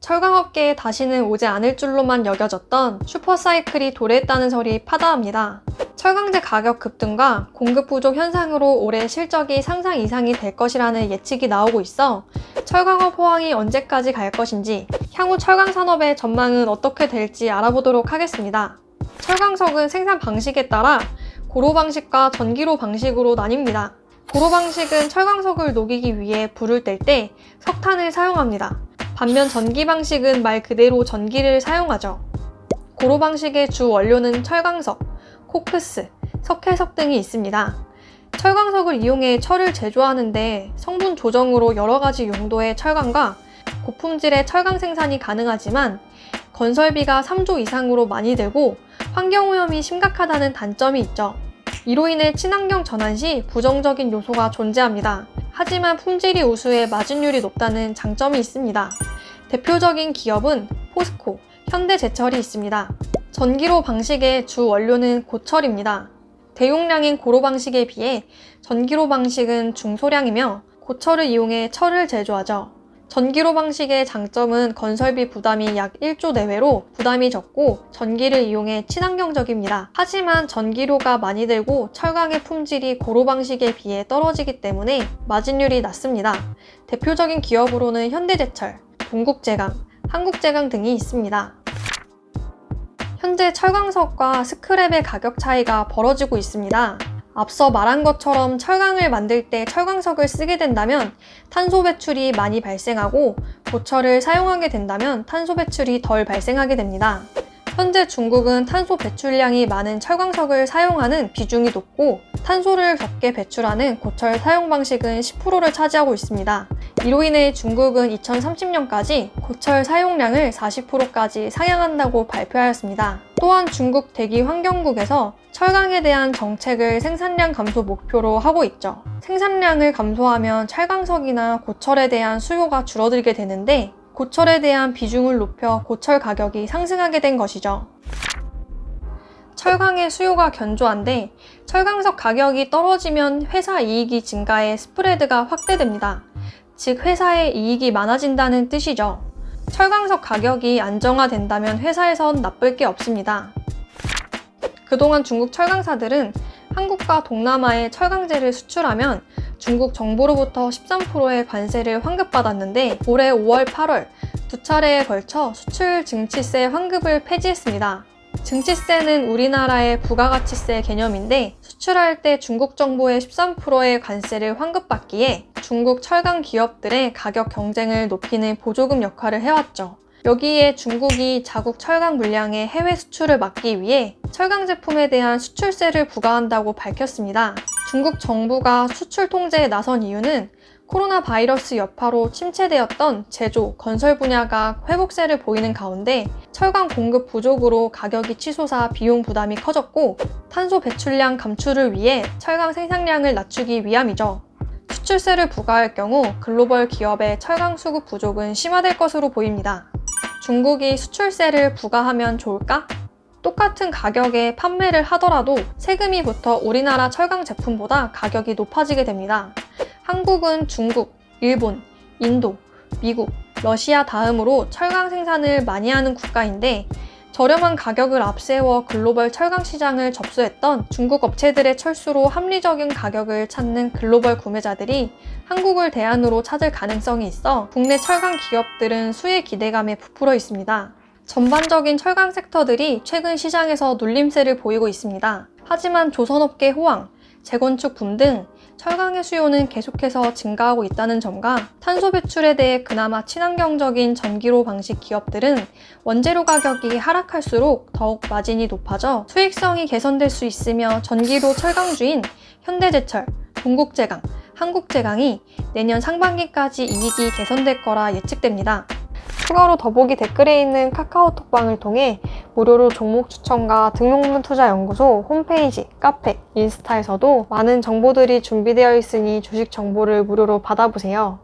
철강업계에 다시는 오지 않을 줄로만 여겨졌던 슈퍼사이클이 도래했다는 설이 파다합니다. 철강제 가격 급등과 공급 부족 현상으로 올해 실적이 상상 이상이 될 것이라는 예측이 나오고 있어 철강업 호황이 언제까지 갈 것인지, 향후 철강 산업의 전망은 어떻게 될지 알아보도록 하겠습니다. 철강석은 생산 방식에 따라 고로 방식과 전기로 방식으로 나뉩니다. 고로 방식은 철강석을 녹이기 위해 불을 뗄 때 석탄을 사용합니다. 반면 전기 방식은 말 그대로 전기를 사용하죠. 고로 방식의 주 원료는 철강석, 코크스, 석회석 등이 있습니다. 철강석을 이용해 철을 제조하는데 성분 조정으로 여러 가지 용도의 철강과 고품질의 철강 생산이 가능하지만 건설비가 3조 이상으로 많이 들고 환경오염이 심각하다는 단점이 있죠. 이로 인해 친환경 전환 시 부정적인 요소가 존재합니다. 하지만 품질이 우수해 마진율이 높다는 장점이 있습니다. 대표적인 기업은 포스코, 현대제철이 있습니다. 전기로 방식의 주 원료는 고철입니다. 대용량인 고로 방식에 비해 전기로 방식은 중소량이며 고철을 이용해 철을 제조하죠. 전기로 방식의 장점은 건설비 부담이 약 1조 내외로 부담이 적고 전기를 이용해 친환경적입니다. 하지만 전기료가 많이 들고 철강의 품질이 고로 방식에 비해 떨어지기 때문에 마진율이 낮습니다. 대표적인 기업으로는 현대제철, 동국제강, 한국제강 등이 있습니다. 현재 철강석과 스크랩의 가격 차이가 벌어지고 있습니다. 앞서 말한 것처럼 철강을 만들 때 철강석을 쓰게 된다면 탄소 배출이 많이 발생하고 고철을 사용하게 된다면 탄소 배출이 덜 발생하게 됩니다. 현재 중국은 탄소 배출량이 많은 철강석을 사용하는 비중이 높고 탄소를 적게 배출하는 고철 사용 방식은 10%를 차지하고 있습니다. 이로 인해 중국은 2030년까지 고철 사용량을 40%까지 상향한다고 발표하였습니다. 또한 중국 대기환경국에서 철강에 대한 정책을 생산량 감소 목표로 하고 있죠. 생산량을 감소하면 철강석이나 고철에 대한 수요가 줄어들게 되는데 고철에 대한 비중을 높여 고철 가격이 상승하게 된 것이죠. 철강의 수요가 견조한데 철강석 가격이 떨어지면 회사 이익이 증가해 스프레드가 확대됩니다. 즉 회사의 이익이 많아진다는 뜻이죠. 철강석 가격이 안정화된다면 회사에선 나쁠 게 없습니다. 그동안 중국 철강사들은 한국과 동남아에 철강제를 수출하면 중국 정부로부터 13%의 관세를 환급받았는데 올해 5월, 8월 두 차례에 걸쳐 수출 증치세 환급을 폐지했습니다. 증치세는 우리나라의 부가가치세 개념인데 수출할 때 중국 정부의 13%의 관세를 환급받기에 중국 철강 기업들의 가격 경쟁을 높이는 보조금 역할을 해왔죠. 여기에 중국이 자국 철강 물량의 해외 수출을 막기 위해 철강 제품에 대한 수출세를 부과한다고 밝혔습니다. 중국 정부가 수출 통제에 나선 이유는 코로나 바이러스 여파로 침체되었던 제조, 건설 분야가 회복세를 보이는 가운데 철강 공급 부족으로 가격이 치솟아 비용 부담이 커졌고 탄소 배출량 감축을 위해 철강 생산량을 낮추기 위함이죠. 수출세를 부과할 경우 글로벌 기업의 철강 수급 부족은 심화될 것으로 보입니다. 중국이 수출세를 부과하면 좋을까? 똑같은 가격에 판매를 하더라도 세금이 붙어 우리나라 철강 제품보다 가격이 높아지게 됩니다. 한국은 중국, 일본, 인도, 미국, 러시아 다음으로 철강 생산을 많이 하는 국가인데 저렴한 가격을 앞세워 글로벌 철강 시장을 접수했던 중국 업체들의 철수로 합리적인 가격을 찾는 글로벌 구매자들이 한국을 대안으로 찾을 가능성이 있어 국내 철강 기업들은 수혜 기대감에 부풀어 있습니다. 전반적인 철강 섹터들이 최근 시장에서 눌림세를 보이고 있습니다. 하지만 조선업계 호황, 재건축 붐 등 철강의 수요는 계속해서 증가하고 있다는 점과 탄소 배출에 대해 그나마 친환경적인 전기로 방식 기업들은 원재료 가격이 하락할수록 더욱 마진이 높아져 수익성이 개선될 수 있으며 전기로 철강주인 현대제철, 동국제강, 한국제강이 내년 상반기까지 이익이 개선될 거라 예측됩니다. 추가로 더보기 댓글에 있는 카카오톡방을 통해 무료로 종목 추천과 등록문 투자연구소 홈페이지, 카페, 인스타에서도 많은 정보들이 준비되어 있으니 주식 정보를 무료로 받아보세요.